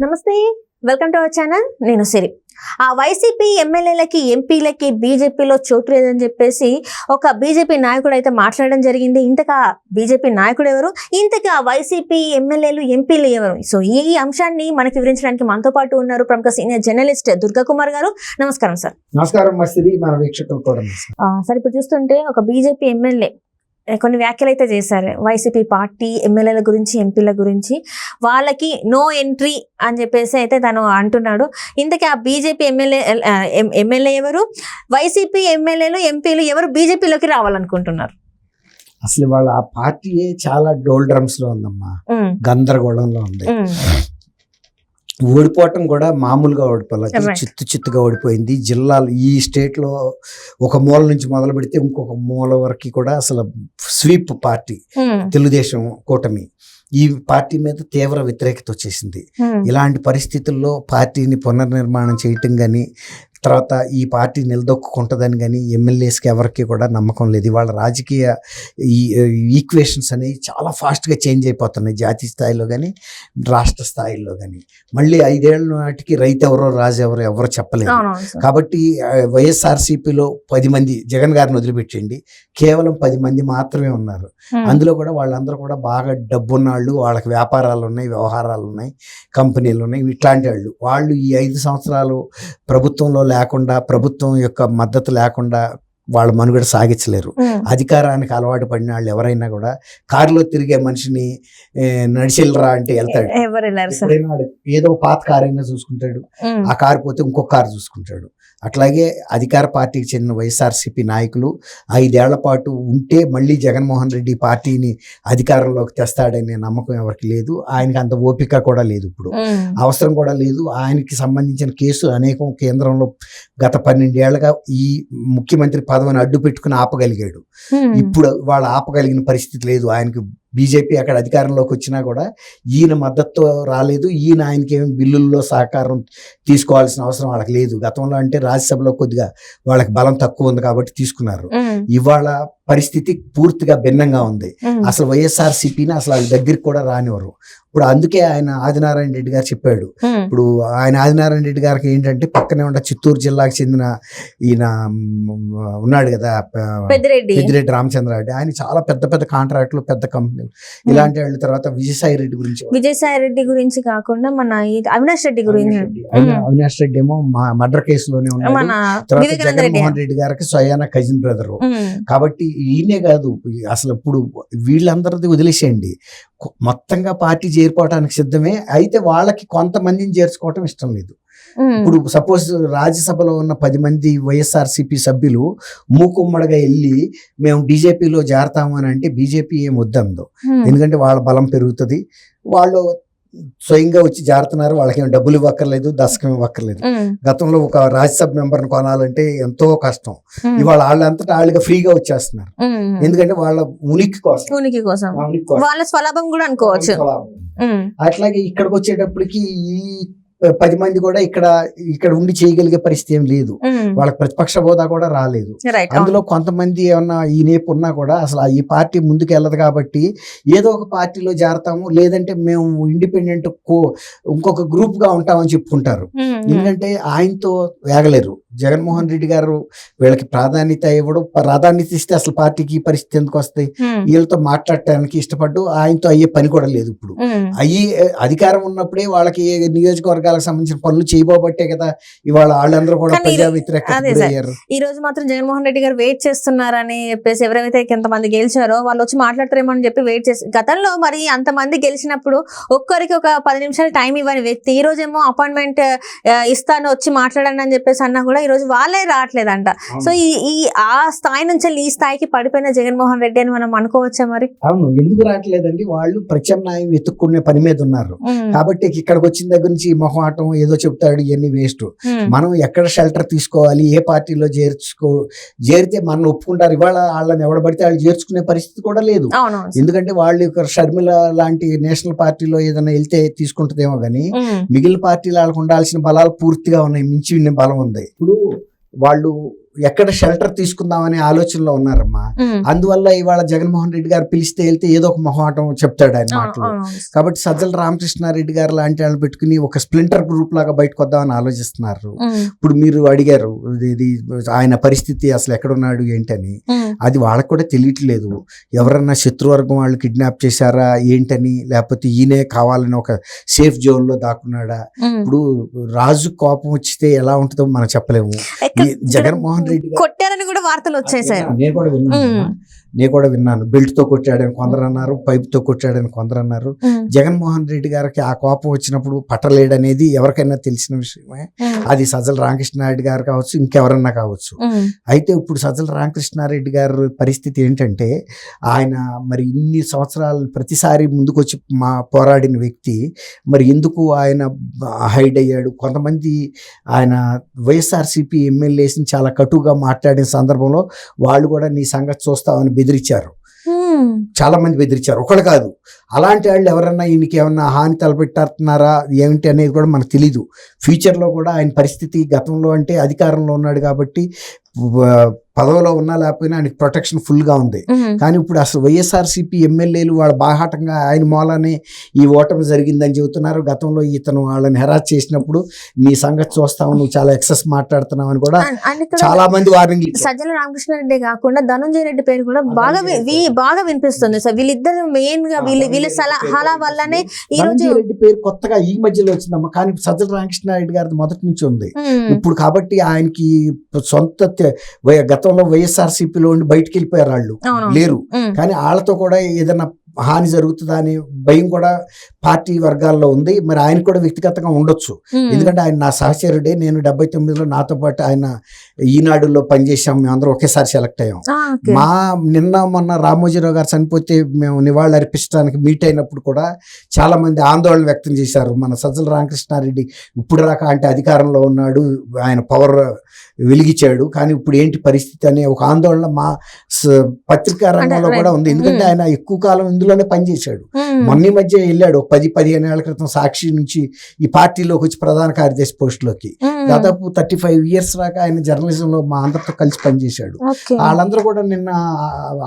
నమస్తే, welcome to our channel. నేను సిరి. ఆ వైసీపీ ఎమ్మెల్యేలకి ఎంపీలకి బీజేపీలో చోటు లేదని చెప్పేసి ఒక బీజేపీ నాయకుడు అయితే మాట్లాడడం జరిగింది. ఇంతకా బీజేపీ నాయకుడు ఎవరు, ఇంతకా వైసీపీ ఎమ్మెల్యేలు ఎంపీలు ఎవరు? సో ఈ అంశాన్ని మనకి వివరించడానికి మనతో పాటు ఉన్నారు ప్రముఖ సీనియర్ జర్నలిస్ట్ దుర్గా కుమార్ గారు. నమస్కారం సార్. నమస్కారం మసిరి, మన వీక్షకులు కూడా సార్, ఇప్పుడు చూస్తుంటే ఒక బీజేపీ ఎమ్మెల్యే కొన్ని వ్యాఖ్యలు అయితే చేశారు వైసీపీ పార్టీ ఎమ్మెల్యేల గురించి, ఎంపీల గురించి. వాళ్ళకి నో ఎంట్రీ అని చెప్పేసి అయితే తను అంటున్నాడు. ఇంతకీ ఆ బీజేపీ ఎమ్మెల్యే ఎవరు, వైసీపీ ఎమ్మెల్యేలు ఎంపీలు ఎవరు బీజేపీలోకి రావాలనుకుంటున్నారు? అసలు వాళ్ళ ఆ పార్టీయే చాలా డోల్ డ్రమ్స్ లో ఉందమ్మా, గందరగోళంలో ఉంది. ఓడిపోవటం కూడా మామూలుగా ఓడిపోలేదు, చిత్తుగా ఓడిపోయింది. జిల్లాలు ఈ స్టేట్ లో ఒక మూల నుంచి మొదలు పెడితే ఇంకొక మూల వరకు కూడా అసలు స్వీప్ పార్టీ తెలుగుదేశం కూటమి ఈ పార్టీ మీద తీవ్ర వ్యతిరేకత వచ్చేసింది. ఇలాంటి పరిస్థితుల్లో పార్టీని పునర్నిర్మాణం చేయటం కానీ, తర్వాత ఈ పార్టీ నిలదొక్కుంటుందని కానీ ఎమ్మెల్యేస్కి ఎవరికి కూడా నమ్మకం లేదు. వాళ్ళ రాజకీయ ఈక్వేషన్స్ అనేవి చాలా ఫాస్ట్గా చేంజ్ అయిపోతున్నాయి, జాతీయ స్థాయిలో కానీ రాష్ట్ర స్థాయిలో కానీ. మళ్ళీ 5 ఏళ్ల నాటికి రైతు ఎవరో రాజు ఎవరో చెప్పలేదు. కాబట్టి వైఎస్ఆర్సీపీలో 10 మంది, జగన్ గారిని వదిలిపెట్టండి, కేవలం 10 మంది మాత్రమే ఉన్నారు. అందులో కూడా వాళ్ళందరూ కూడా బాగా డబ్బున్న వాళ్ళు, వాళ్ళకి వ్యాపారాలు ఉన్నాయి, వ్యవహారాలు ఉన్నాయి, కంపెనీలు ఉన్నాయి. ఇట్లాంటి వాళ్ళు ఈ 5 సంవత్సరాలు ప్రభుత్వంలో లేకుండా, ప్రభుత్వం యొక్క మద్దతు లేకుండా వాళ్ళ మనుగడ సాగించలేరు. అధికారానికి అలవాటు పడిన వాళ్ళు ఎవరైనా కూడా కారులో తిరిగే మనిషిని నడిచెళ్ళరా అంటే వెళ్తాడు. ఏదో పాత కారు అయినా చూసుకుంటాడు, ఆ కారు పోతే ఇంకొక కారు చూసుకుంటాడు. అట్లాగే అధికార పార్టీకి చెందిన వైఎస్ఆర్సీపీ నాయకులు 5 ఏళ్ల పాటు ఉంటే మళ్ళీ జగన్మోహన్ రెడ్డి పార్టీని అధికారంలోకి తెస్తాడనే నమ్మకం ఎవరికి లేదు. ఆయనకి అంత ఓపిక కూడా లేదు, ఇప్పుడు అవసరం కూడా లేదు. ఆయనకి సంబంధించిన కేసులు అనేకం కేంద్రంలో గత 12 ఏళ్లుగా ఈ ముఖ్యమంత్రి పదవిని అడ్డు పెట్టుకుని ఆపగలిగాడు. ఇప్పుడు వాళ్ళు ఆపగలిగిన పరిస్థితి లేదు. ఆయనకి బీజేపీ అక్కడ అధికారంలోకి వచ్చినా కూడా ఈయన మద్దతు రాలేదు. ఈయన ఆయనకి ఏమి బిల్లుల్లో సహకారం తీసుకోవాల్సిన అవసరం వాళ్ళకి లేదు. గతంలో అంటే రాజ్యసభలో కొద్దిగా వాళ్ళకి బలం తక్కువ ఉంది కాబట్టి తీసుకున్నారు. ఇవాళ పరిస్థితి పూర్తిగా భిన్నంగా ఉంది. అసలు వైఎస్ఆర్సీపీని అసలు వాళ్ళ దగ్గరికి కూడా రానివ్వరు. ఇప్పుడు అందుకే ఆయన ఆదినారాయణ రెడ్డి గారు చెప్పాడు. ఇప్పుడు ఆయన ఆదినారాయణ రెడ్డి గారికి ఏంటంటే పక్కనే ఉన్న చిత్తూరు జిల్లాకు చెందిన ఈయన ఉన్నాడు కదా, పెద్దిరెడ్డి రామచంద్రారెడ్డి. ఆయన చాలా పెద్ద పెద్ద కాంట్రాక్టులు, పెద్ద కంపెనీలు, ఇలాంటి వాళ్ళ తర్వాత విజయసాయి రెడ్డి గురించి కాకుండా మన అవినాష్ రెడ్డి ఏమో మర్డర్ కేసులోనే ఉన్నాడు. తర్వాత జగన్మోహన్ రెడ్డి గారికి స్వయాన కజిన్ బ్రదరు. కాబట్టి ఈయనే కాదు, అసలు ఇప్పుడు వీళ్ళందరిది వదిలేసేయండి, మొత్తంగా పార్టీ చేరిపోవడానికి సిద్ధమే. అయితే వాళ్ళకి కొంతమందిని చేర్చుకోవటం ఇష్టం లేదు. ఇప్పుడు సపోజ్ రాజ్యసభలో ఉన్న 10 మంది వైఎస్ఆర్సీపీ సభ్యులు మూకుమ్మడిగా వెళ్ళి మేము బీజేపీలో చేరతాము అని అంటే బీజేపీ ఏం వద్దందో, ఎందుకంటే వాళ్ళ బలం పెరుగుతుంది. వాళ్ళు స్వయంగా వచ్చి జారుతున్నారు, వాళ్ళకేం డబ్బులు ఇవ్వక్కర్లేదు, దశకం ఇవ్వక్కర్లేదు. గతంలో ఒక రాజ్యసభ మెంబర్ని కొనాలంటే ఎంతో కష్టం. ఇవాళ వాళ్ళంతటా వాళ్ళగా ఫ్రీగా వచ్చేస్తున్నారు, ఎందుకంటే వాళ్ళ ఉనికి కోసం వాళ్ళ స్వలాభం కూడా అనుకోవచ్చు. అట్లాగే ఇక్కడికి వచ్చేటప్పటికి ఈ 10 మంది కూడా ఇక్కడ ఉండి చేయగలిగే పరిస్థితి ఏం లేదు. వాళ్ళకి ప్రతిపక్ష హోదా కూడా రాలేదు. అందులో కొంతమంది ఏమన్నా ఈ నేపు ఉన్నా కూడా అసలు ఈ పార్టీ ముందుకు వెళ్ళదు కాబట్టి ఏదో ఒక పార్టీలో చేరతాము, లేదంటే మేము ఇండిపెండెంట్ ఇంకొక గ్రూప్ గా ఉంటామని చెప్పుకుంటారు. ఎందుకంటే ఆయనతో వేగలేరు. జగన్మోహన్ రెడ్డి గారు వీళ్ళకి ప్రాధాన్యత ఇవ్వడం, ప్రాధాన్యత ఇస్తే అసలు పార్టీకి ఈ పరిస్థితి ఎందుకు వస్తాయి? వీళ్ళతో మాట్లాడటానికి ఇష్టపడ్డు, ఆయనతో అయ్యే పని కూడా లేదు. ఇప్పుడు అధికారం ఉన్నప్పుడే వాళ్ళకి నియోజకవర్గాలకు సంబంధించిన పనులు చేయబోబట్టే కదా ఇవాళ వాళ్ళందరూ కూడా ప్రజా వ్యతిరేకత. ఈ రోజు మాత్రం జగన్మోహన్ రెడ్డి గారు వెయిట్ చేస్తున్నారని చెప్పేసి ఎవరైతే ఎంతమంది గెలిచారో వాళ్ళు వచ్చి మాట్లాడతారేమో అని చెప్పి వెయిట్ చేసి, గతంలో మరి అంతమంది గెలిచినప్పుడు ఒక్కరికి ఒక 10 నిమిషాలు టైం ఇవ్వని వ్యక్తి ఈ రోజేమో అపాయింట్మెంట్ ఇస్తాను వచ్చి మాట్లాడండి అని చెప్పేసి అన్నా కూడా ఈ రోజు వాళ్ళే రావట్లేదంట. సో ఆ స్థాయి నుంచి ఈ స్థాయికి పడిపోయిన జగన్మోహన్ రెడ్డి అని మనం అనుకోవచ్చా మరి? అవును, ఎందుకు రావట్లేదండి? వాళ్ళు ప్రత్యామ్నాయం వెతుక్కునే పని మీద ఉన్నారు కాబట్టి ఇక్కడికి వచ్చిన దగ్గర నుంచి మొహమాటం ఏదో చెప్తాడు, ఇవన్నీ వేస్ట్. మనం ఎక్కడ షెల్టర్ తీసుకోవాలి, ఏ పార్టీలో చేరితే మనం ఒప్పుకుంటారు. ఇవాళ వాళ్ళని ఎవడబడితే వాళ్ళు చేర్చుకునే పరిస్థితి కూడా లేదు. ఎందుకంటే వాళ్ళు షర్మిల లాంటి నేషనల్ పార్టీలో ఏదైనా వెళ్తే తీసుకుంటుందేమో కానీ మిగిలిన పార్టీలు వాళ్ళకు ఉండాల్సిన బలాలు పూర్తిగా ఉన్నాయి, మించి బలం ఉంది. ఇప్పుడు వాళ్ళు ఎక్కడ షెల్టర్ తీసుకుందామనే ఆలోచనలో ఉన్నారమ్మా. అందువల్ల ఇవాళ జగన్మోహన్ రెడ్డి గారు పిలిస్తే వెళ్తే ఏదో ఒక మొహమాటం చెప్తాడు ఆయన మాటలు. కాబట్టి సజ్జల రామకృష్ణారెడ్డి గారు లాంటి వాళ్ళు పెట్టుకుని ఒక స్ప్లింటర్ గ్రూప్ లాగా బయటకు వద్దామని ఆలోచిస్తున్నారు. ఇప్పుడు మీరు అడిగారు ఇది ఆయన పరిస్థితి అసలు ఎక్కడున్నాడు ఏంటని, అది వాళ్ళకు కూడా తెలియట్లేదు. ఎవరన్నా శత్రువర్గం వాళ్ళు కిడ్నాప్ చేశారా ఏంటని, లేకపోతే ఈయనే కావాలని ఒక సేఫ్ జోన్ లో దాక్కున్నాడా. ఇప్పుడు రాజు కోపం వచ్చితే ఎలా ఉంటుందో మనం చెప్పలేము. జగన్మోహన్ రెడ్డి కొట్టారని కూడా వార్తలు వచ్చాయి సార్. నేను కూడా విన్నాను. బెల్ట్ తో కొట్టాడని కొందరు అన్నారు, పైప్ తో కొట్టాడని కొందరు అన్నారు. జగన్మోహన్ రెడ్డి గారికి ఆ కోపం వచ్చినప్పుడు పట్టలేడనేది ఎవరికైనా తెలిసిన విషయమే. అది సజ్జల రామకృష్ణారెడ్డి గారు కావచ్చు, ఇంకెవరన్నా కావచ్చు. అయితే ఇప్పుడు సజ్జల రామకృష్ణారెడ్డి గారి పరిస్థితి ఏంటంటే, ఆయన మరి ఇన్ని సంవత్సరాలు ప్రతిసారి ముందుకొచ్చి పోరాడిన వ్యక్తి మరి ఎందుకు ఆయన హైడ్ అయ్యాడు. కొంతమంది ఆయన వైఎస్ఆర్సీపీ ఎమ్మెల్యేస్ని చాలా కటుగా మాట్లాడిన సందర్భంలో వాళ్ళు కూడా నీ సంగతి చూస్తామని బెదిరించారు. చాలా మంది బెదిరించారు, ఒకళ్ళు కాదు. అలాంటి వాళ్ళు ఎవరన్నా ఈయనకి ఏమన్నా హాని తలపెట్టారుతున్నారా ఏమిటి అనేది కూడా మనకు తెలీదు. ఫ్యూచర్లో కూడా ఆయన పరిస్థితి గతంలో అంటే అధికారంలో ఉన్నాడు కాబట్టి పదవిలో ఉన్నా లేకపోయినా ఆయనకి ప్రొటెక్షన్ ఫుల్గా ఉంది. కానీ ఇప్పుడు అసలు వైఎస్ఆర్సీపీ ఎమ్మెల్యేలు వాళ్ళ బాహాటంగా ఆయన మూలానే ఈ ఓటమి జరిగిందని చెబుతున్నారు. గతంలో ఇతను వాళ్ళని హెరాస్ చేసినప్పుడు నీ సంగతి చూస్తావు, నువ్వు చాలా ఎక్సెస్ మాట్లాడుతున్నావు అని కూడా చాలా మంది వార్నింగ్. సజ్జల రామకృష్ణారెడ్డి కాకుండా ధనంజయ రెడ్డి పేరు కూడా బాగా వినిపిస్తుంది సార్. వీళ్ళిద్దరు మెయిన్ గా వీళ్ళ సలహాల వల్లనే ఈ రోజు రెడ్డి పేరు కొత్తగా ఈ మధ్యలో వచ్చిందమ్మా. కానీ సజ్జల రామకృష్ణారెడ్డి గారి మొదటి నుంచి ఉంది. ఇప్పుడు కాబట్టి ఆయనకి సొంత గతంలో వైఎస్ఆర్సీపీలో ఉండి బయటికి వెళ్ళిపోయారు వాళ్ళు, లేరు. కానీ వాళ్ళతో కూడా ఏదైనా హాని జరుగుతుందా అనే భయం కూడా పార్టీ వర్గాల్లో ఉంది. మరి ఆయన కూడా వ్యక్తిగతంగా ఉండొచ్చు. ఎందుకంటే ఆయన నా సహచరుడే. నేను 79లో నాతో పాటు ఆయన ఈనాడులో పనిచేసాం. మేమందరం ఒకేసారి సెలెక్ట్ అయ్యాం. నిన్న మొన్న రామోజీరావు గారు చనిపోతే మేము నివాళులు అర్పించడానికి మీట్ అయినప్పుడు కూడా చాలా మంది ఆందోళన వ్యక్తం చేశారు. మన సజ్జల రామకృష్ణారెడ్డి ఇప్పుడు దాకా అంటే అధికారంలో ఉన్నాడు, ఆయన పవర్ వెలిగించాడు, కానీ ఇప్పుడు ఏంటి పరిస్థితి అనే ఒక ఆందోళన మా పత్రికా రంగంలో కూడా ఉంది. ఎందుకంటే ఆయన ఎక్కువ కాలం ఇందులోనే పనిచేశాడు. మొన్న మధ్య వెళ్ళాడు 10-15 ఏళ్ల క్రితం సాక్షి నుంచి ఈ పార్టీలోకి వచ్చి ప్రధాన కార్యదర్శి పోస్టులోకి. దాదాపు 35 ఇయర్స్ దాకా ఆయన జర్నలిజంలో మా అందరితో కలిసి పనిచేశాడు. వాళ్ళందరూ కూడా నిన్న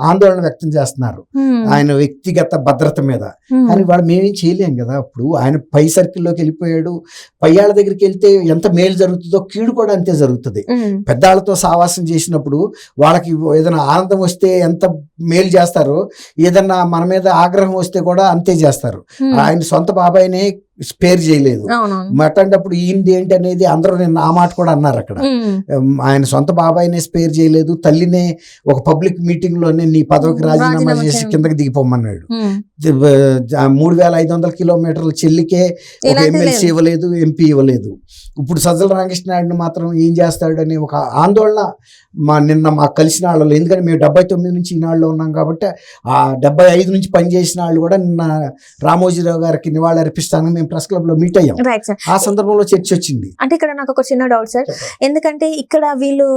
ఆందోళన వ్యక్తం చేస్తున్నారు ఆయన వ్యక్తిగత భద్రత మీద. కానీ వాళ్ళు మేమేం చేయలేం కదా. ఇప్పుడు ఆయన పై సర్కిల్లోకి వెళ్ళిపోయాడు. పయ్యాళ్ళ దగ్గరికి వెళ్తే ఎంత మేలు జరుగుతుందో కీడు కూడా అంతే జరుగుతుంది. పెద్దాళ్ళతో సావాసం చేసినప్పుడు వాళ్ళకి ఏదైనా ఆనందం వస్తే ఎంత మేలు చేస్తారో, ఏదన్నా మన మీద ఆగ్రహం వస్తే కూడా అంతే చేస్తారు. ఆయన సొంత బాబాయినే స్పేర్ చేయలేదు. అట్లాంటప్పుడు ఈయనది ఏంటి అనేది అందరూ నేను ఆ మాట కూడా అన్నారు అక్కడ. ఆయన సొంత బాబాయినే స్పేర్ చేయలేదు. తల్లినే ఒక పబ్లిక్ మీటింగ్ లోనే నీ పదవికి రాజీనామా చేసి కిందకి దిగిపోమన్నాడు. 3500 కిలోమీటర్ల చెల్లికే ఒక ఎమ్మెల్సీ ఇవ్వలేదు, ఎంపీ ఇవ్వలేదు. ఇప్పుడు సజ్జల రామకృష్ణారెడ్డిని మాత్రం ఏం చేస్తాడు అనే ఒక ఆందోళన నిన్న మాకు కలిసిన వాళ్ళు. ఎందుకంటే మేము 79 నుంచి ఈనాడులో ఉన్నాం కాబట్టి ఆ 75 నుంచి పనిచేసిన వాళ్ళు కూడా నిన్న రామోజీరావు గారికి నివాళి అర్పిస్తాను మేము ప్రెస్ క్లబ్ లో మీట్ అయ్యాం. ఆ సందర్భంలో చర్చ వచ్చింది. అంటే ఇక్కడ నాకు ఒక చిన్న డౌట్ సార్. ఎందుకంటే ఇక్కడ వీళ్ళు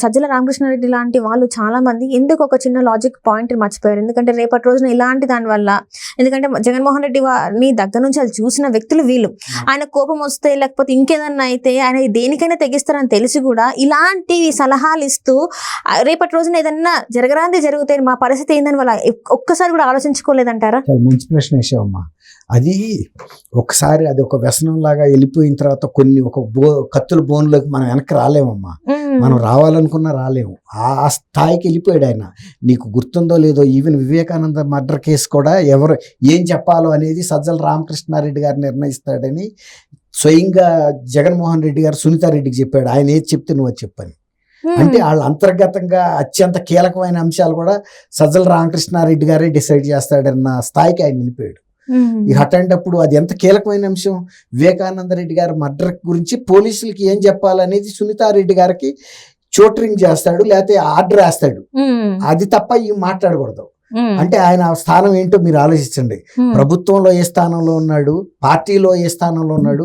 సజ్జల రామకృష్ణారెడ్డి లాంటి వాళ్ళు చాలా మంది ఎందుకు ఒక చిన్న లాజిక్ పాయింట్ మర్చిపోయారు. ఎందుకంటే రేపటి రోజున ఇలాంటి దాని వల్ల, ఎందుకంటే జగన్మోహన్ రెడ్డి నీ దగ్గర నుంచి వాళ్ళు చూసిన వ్యక్తులు వీళ్ళు. ఆయన కోపం వస్తే లేకపోతే ఇంకేదన్నా అయితే ఆయన దేనికైనా తెగిస్తారని తెలిసి కూడా ఇలాంటి సలహాలు ఇస్తూ రేపటి రోజున ఏదన్నా జరగరాంది జరుగుతాయి మా పరిస్థితి ఏందని వాళ్ళ ఒక్కసారి కూడా ఆలోచించుకోలేదంటారా? మంచి ప్రశ్న వేసావమ్మా. అది ఒకసారి అది ఒక వ్యసనం లాగా వెళ్ళిపోయిన తర్వాత కొన్ని ఒక కత్తుల బోన్లోకి మనం వెనక్కి రాలేమమ్మా. మనం రావాలనుకున్నా రాలేము. ఆ స్థాయికి వెళ్ళిపోయాడు ఆయన. నీకు గుర్తుందో లేదో, ఈవెన్ వివేకానంద మర్డర్ కేసు కూడా ఎవరు ఏం చెప్పాలో అనేది సజ్జల రామకృష్ణారెడ్డి గారు నిర్ణయిస్తాడని స్వయంగా జగన్మోహన్ రెడ్డి గారు సునీతారెడ్డికి చెప్పాడు. ఆయన ఏది చెప్తే నువ్వు అది చెప్పని. అంటే వాళ్ళ అంతర్గతంగా అత్యంత కీలకమైన అంశాలు కూడా సజ్జల రామకృష్ణారెడ్డి గారే డిసైడ్ చేస్తాడన్న స్థాయికి ఆయన నిలిపాడు. ఇక అట్లాంటప్పుడు అది ఎంత కీలకమైన అంశం. వివేకానంద రెడ్డి గారి మర్డర్ గురించి పోలీసులకి ఏం చెప్పాలనేది సునీతారెడ్డి గారికి చోటరింగ్ చేస్తాడు, లేకపోతే ఆర్డర్ వేస్తాడు. అది తప్ప ఇవి మాట్లాడకూడదు. అంటే ఆయన స్థానం ఏంటో మీరు ఆలోచించండి. ప్రభుత్వంలో ఏ స్థానంలో ఉన్నాడు, పార్టీలో ఏ స్థానంలో ఉన్నాడు,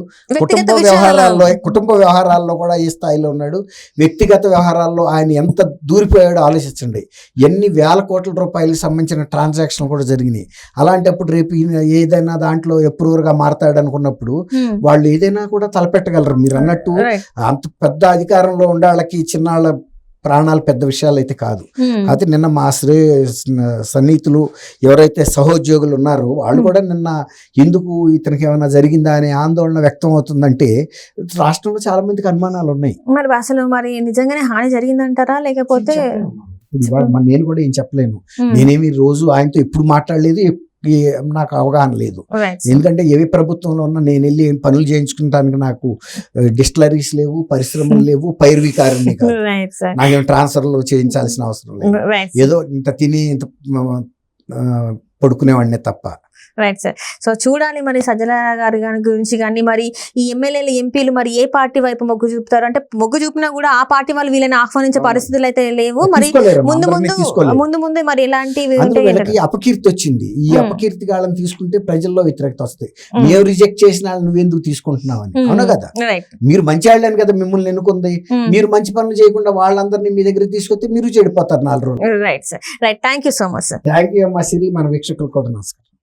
కుటుంబ వ్యవహారాల్లో కూడా ఏ స్థాయిలో ఉన్నాడు, వ్యక్తిగత వ్యవహారాల్లో ఆయన ఎంత దూరిపోయాడో ఆలోచించండి. ఎన్ని వేల కోట్ల రూపాయలకు సంబంధించిన ట్రాన్సాక్షన్ కూడా జరిగినాయి. అలాంటప్పుడు రేపు ఏదైనా దాంట్లో అప్రూవర్గా మారతాడు అనుకున్నప్పుడు వాళ్ళు ఏదైనా కూడా తలపెట్టగలరు. మీరు అన్నట్టు అంత పెద్ద అధికారంలో ఉండే వాళ్ళకి చిన్నాళ్ళ ప్రాణాలు పెద్ద విషయాలు అయితే కాదు. అయితే నిన్న మా సన్నిహితులు ఎవరైతే సహోద్యోగులు ఉన్నారో వాళ్ళు కూడా నిన్న ఎందుకు ఇతనికి ఏమైనా జరిగిందా అనే ఆందోళన వ్యక్తం అవుతుందంటే రాష్ట్రంలో చాలా మందికి అనుమానాలు ఉన్నాయి. మరి అసలు మరి నిజంగానే హాని జరిగిందంటారా లేకపోతే నేను కూడా ఏం చెప్పలేను. నేనేమి రోజు ఆయనతో ఎప్పుడు మాట్లాడలేదు, నాకు అవగాహన లేదు. ఎందుకంటే ఏ ప్రభుత్వంలో ఉన్నా నేను వెళ్ళి ఏం పనులు చేయించుకుంటానికి నాకు డిస్టిలరీస్ లేవు, పరిశ్రమలు లేవు, పైరువికారుని కాదు. నాకేం ట్రాన్స్ఫర్లు చేయించాల్సిన అవసరం లేదు. ఏదో ఇంత తిని ఇంత పడుకునేవాడినే తప్ప. Right sir. సో చూడాలి మరి సజ్జల గారి గురించి కానీ మరి ఈ ఎమ్మెల్యేలు ఎంపీలు మరి ఏ పార్టీ వైపు మొగ్గు చూపుతారు. అంటే మొగ్గు చూపినా కూడా ఆ పార్టీ వాళ్ళు వీళ్ళని ఆహ్వానించే పరిస్థితులు అయితే లేవు. మరి ముందు మరి ఎలాంటివి అపకీర్తి వచ్చింది. ఈ అపకీర్తి గాళ్ళని తీసుకుంటే ప్రజల్లో వ్యతిరేకత వస్తాయి. మేము రిజెక్ట్ చేసిన వాళ్ళు నువ్వెందుకు తీసుకుంటున్నావు అని. అవునా కదా, మీరు మంచి వాళ్ళని కదా మిమ్మల్ని ఎన్నుకుంది. మీరు మంచి పనులు చేయకుండా వాళ్ళందరినీ మీ దగ్గర తీసుకొస్తే మీరు చెడిపోతారు 4 రోజులు. Right sir. Right. Thank you so much sir. Thank you అమ్మా సిరి. మన వీక్షకులు కూడా నమస్కారం.